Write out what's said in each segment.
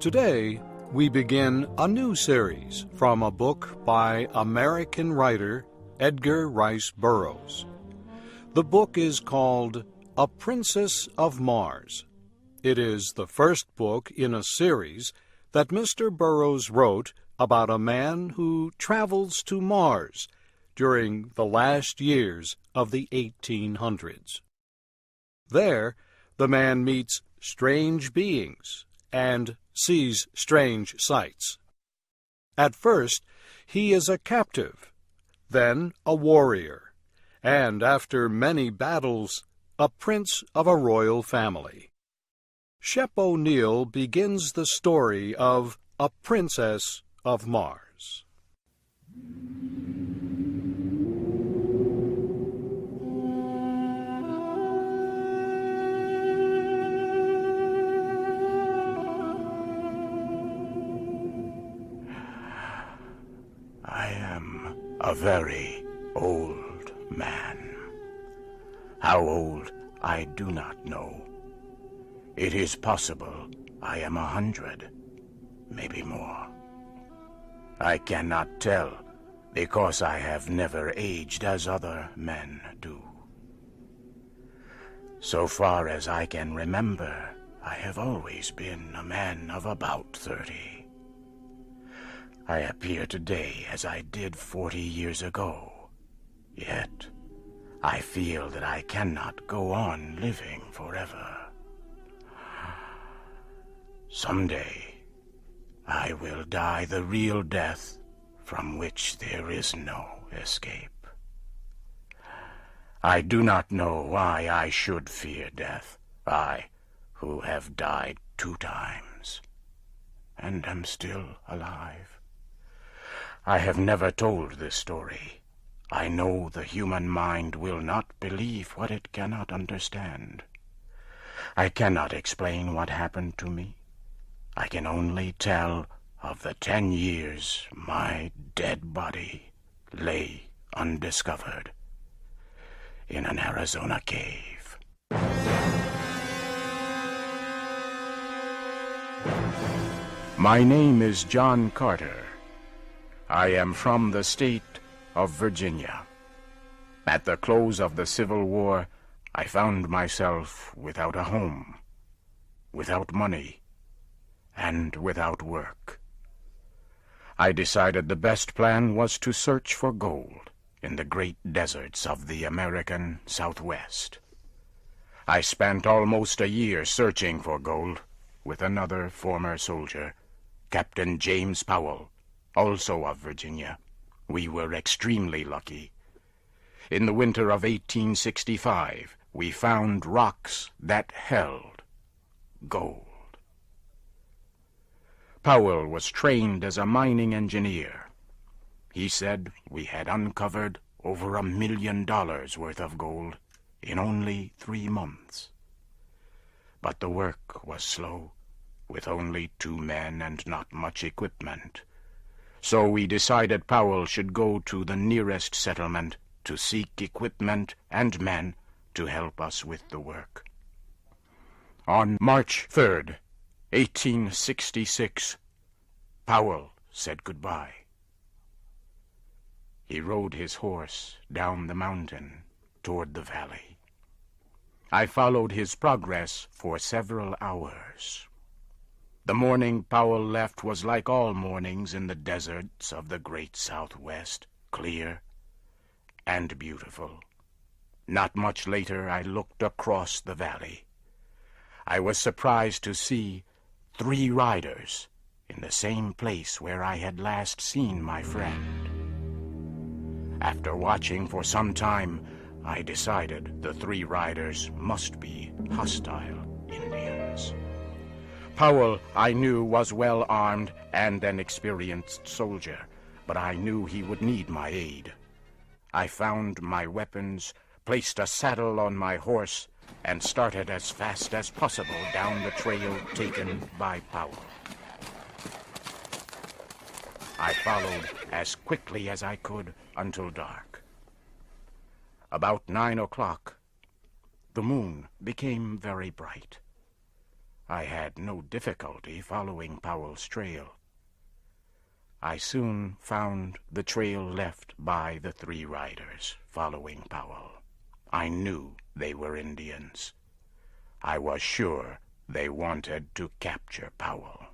Today, we begin a new series from a book by American writer Edgar Rice Burroughs. The book is called A Princess of Mars. It is the first book in a series that Mr. Burroughs wrote about a man who travels to Mars during the last years of the 1800s. There, the man meets strange beings and sees strange sights. At first, he is a captive, then a warrior, and after many battles, a prince of a royal family. Shep O'Neal begins the story of A Princess of Mars. I am a very old man. How old, I do not know. It is possible I am 100, maybe more. I cannot tell because I have never aged as other men do. So far as I can remember, I have always been a man of about 30. I appear today as I did 40 years ago, yet I feel that I cannot go on living forever. Someday, I will die the real death from which there is no escape. I do not know why I should fear death, I who have died 2 times and am still alive. I have never told this story. I know the human mind will not believe what it cannot understand. I cannot explain what happened to me. I can only tell of the 10 years my dead body lay undiscovered in an Arizona cave. My name is John Carter. I am from the state of Virginia. At the close of the Civil War, I found myself without a home, without money, and without work. I decided the best plan was to search for gold in the great deserts of the American Southwest. I spent almost a year searching for gold with another former soldier, Captain James Powell, also of Virginia. We were extremely lucky. In the winter of 1865, we found rocks that held gold. Powell was trained as a mining engineer. He said we had uncovered over $1 million worth of gold in only 3 months. But the work was slow, with only 2 men and not much equipment. So we decided Powell should go to the nearest settlement to seek equipment and men to help us with the work. On March 3rd, 1866, Powell said goodbye. He rode his horse down the mountain toward the valley. I followed his progress for several hours. The morning Powell left was like all mornings in the deserts of the great Southwest, clear and beautiful. Not much later, I looked across the valley. I was surprised to see 3 riders in the same place where I had last seen my friend. After watching for some time, I decided the 3 riders must be hostile Indians. Powell, I knew, was well armed and an experienced soldier, but I knew he would need my aid. I found my weapons, placed a saddle on my horse, and started as fast as possible down the trail taken by Powell. I followed as quickly as I could until dark. About 9 o'clock, the moon became very bright. I had no difficulty following Powell's trail. I soon found the trail left by the 3 riders following Powell. I knew they were Indians. I was sure they wanted to capture Powell.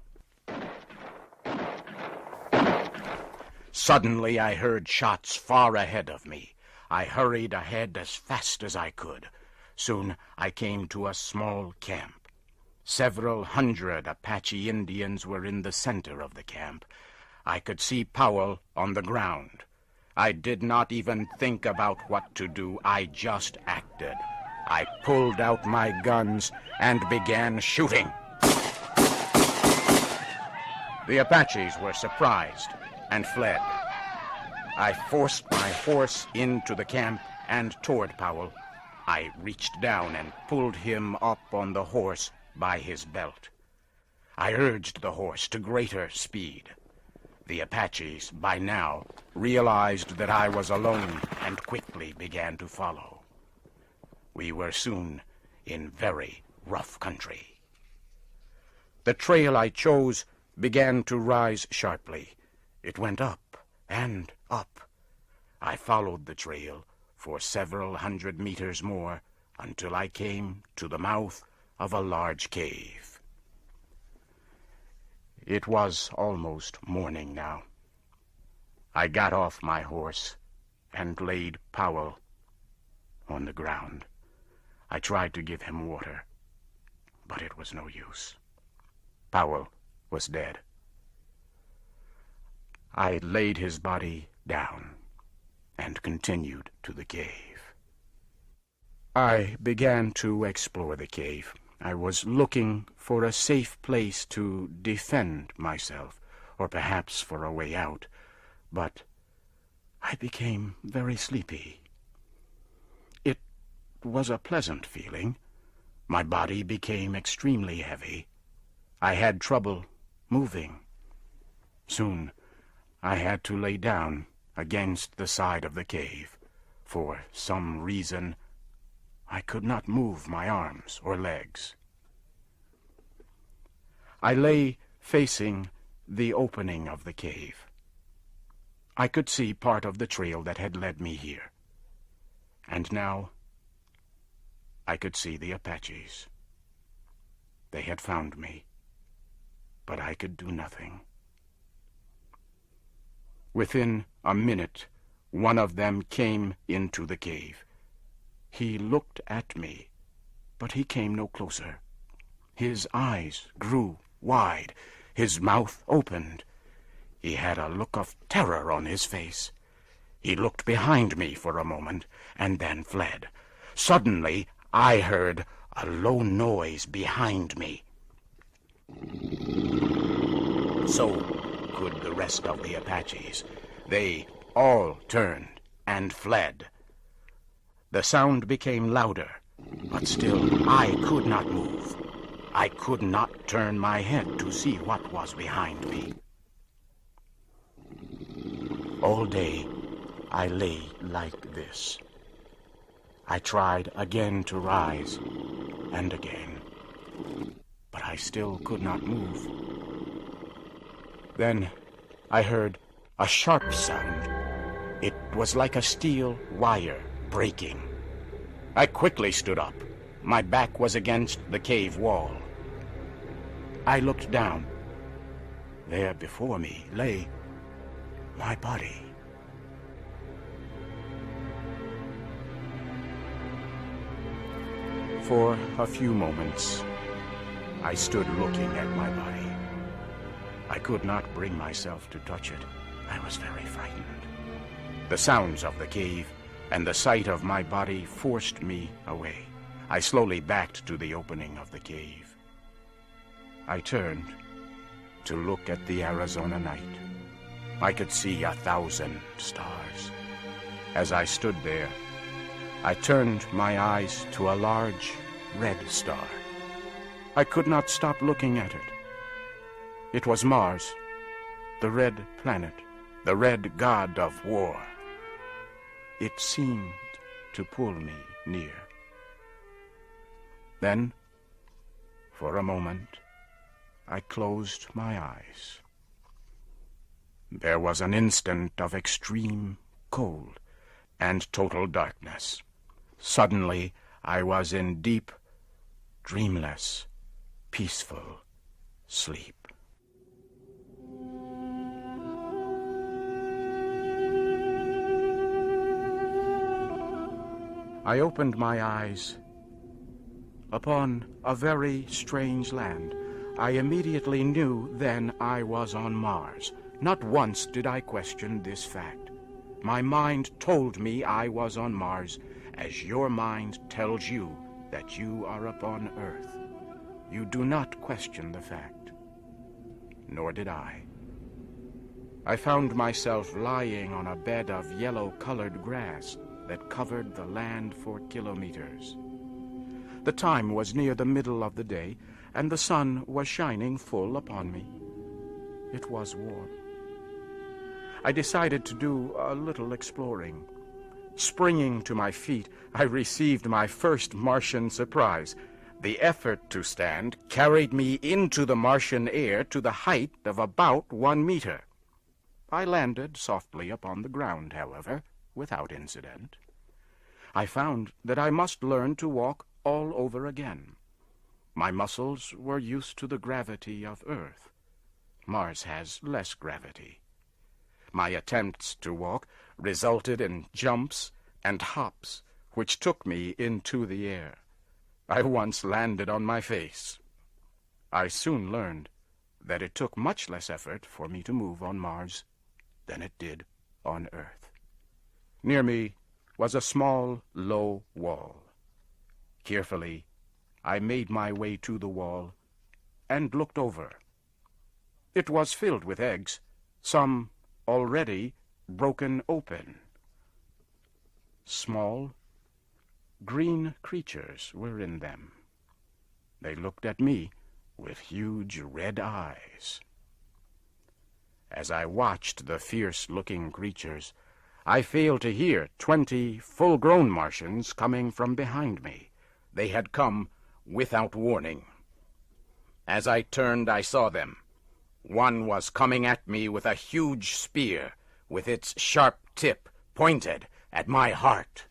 Suddenly I heard shots far ahead of me. I hurried ahead as fast as I could. Soon I came to a small camp. Several hundred Apache Indians were in the center of the camp. I could see Powell on the ground. I did not even think about what to do. I just acted. I pulled out my guns and began shooting. The Apaches were surprised and fled. I forced my horse into the camp and toward Powell. I reached down and pulled him up on the horse by his belt. I urged the horse to greater speed. The Apaches, by now, realized that I was alone and quickly began to follow. We were soon in very rough country. The trail I chose began to rise sharply. It went up and up. I followed the trail for several hundred meters more until I came to the mouth of a large cave. It was almost morning now. I got off my horse and laid Powell on the ground. I tried to give him water, but it was no use. Powell was dead. I laid his body down and continued to the cave. I began to explore the cave. I was looking for a safe place to defend myself, or perhaps for a way out, but I became very sleepy. It was a pleasant feeling. My body became extremely heavy. I had trouble moving. Soon I had to lay down against the side of the cave. For some reason, I could not move my arms or legs. I lay facing the opening of the cave. I could see part of the trail that had led me here. And now I could see the Apaches. They had found me, but I could do nothing. Within a minute, one of them came into the cave. He looked at me, but he came no closer. His eyes grew wide. His mouth opened. He had a look of terror on his face. He looked behind me for a moment and then fled. Suddenly, I heard a low noise behind me. So could the rest of the Apaches. They all turned and fled. The sound became louder, but still I could not move. I could not turn my head to see what was behind me. All day I lay like this. I tried again to rise, and again, but I still could not move. Then I heard a sharp sound. It was like a steel wire breaking. I quickly stood up. My back was against the cave wall. I looked down. There before me lay my body. For a few moments, I stood looking at my body. I could not bring myself to touch it. I was very frightened. The sounds of the cave and the sight of my body forced me away. I slowly backed to the opening of the cave. I turned to look at the Arizona night. I could see 1,000 stars. As I stood there, I turned my eyes to a large red star. I could not stop looking at it. It was Mars, the red planet, the red god of war. It seemed to pull me near. Then, For a moment, I closed my eyes. There was an instant of extreme cold and total darkness. Suddenly, I was in deep, dreamless, peaceful sleep. I opened my eyes upon a very strange land. I immediately knew then I was on Mars. Not once did I question this fact. My mind told me I was on Mars, as your mind tells you that you are upon Earth. You do not question the fact. Nor did I. I found myself lying on a bed of yellow-colored grass that covered the land for kilometers. The time was near the middle of the day, and the sun was shining full upon me. It was warm. I decided to do a little exploring. Springing to my feet, I received my first Martian surprise. The effort to stand carried me into the Martian air to the height of about 1 meter. I landed softly upon the ground, however, without incident. I found that I must learn to walk all over again. My muscles were used to the gravity of Earth. Mars has less gravity. My attempts to walk resulted in jumps and hops, which took me into the air. I once landed on my face. I soon learned that it took much less effort for me to move on Mars than it did on Earth. Near me was a small, low wall. Carefully, I made my way to the wall and looked over. It was filled with eggs, some already broken open. Small, green creatures were in them. They looked at me with huge red eyes. As I watched the fierce-looking creatures, I failed to hear 20 full-grown Martians coming from behind me. They had come without warning. As I turned, I saw them. One was coming at me with a huge spear, with its sharp tip pointed at my heart.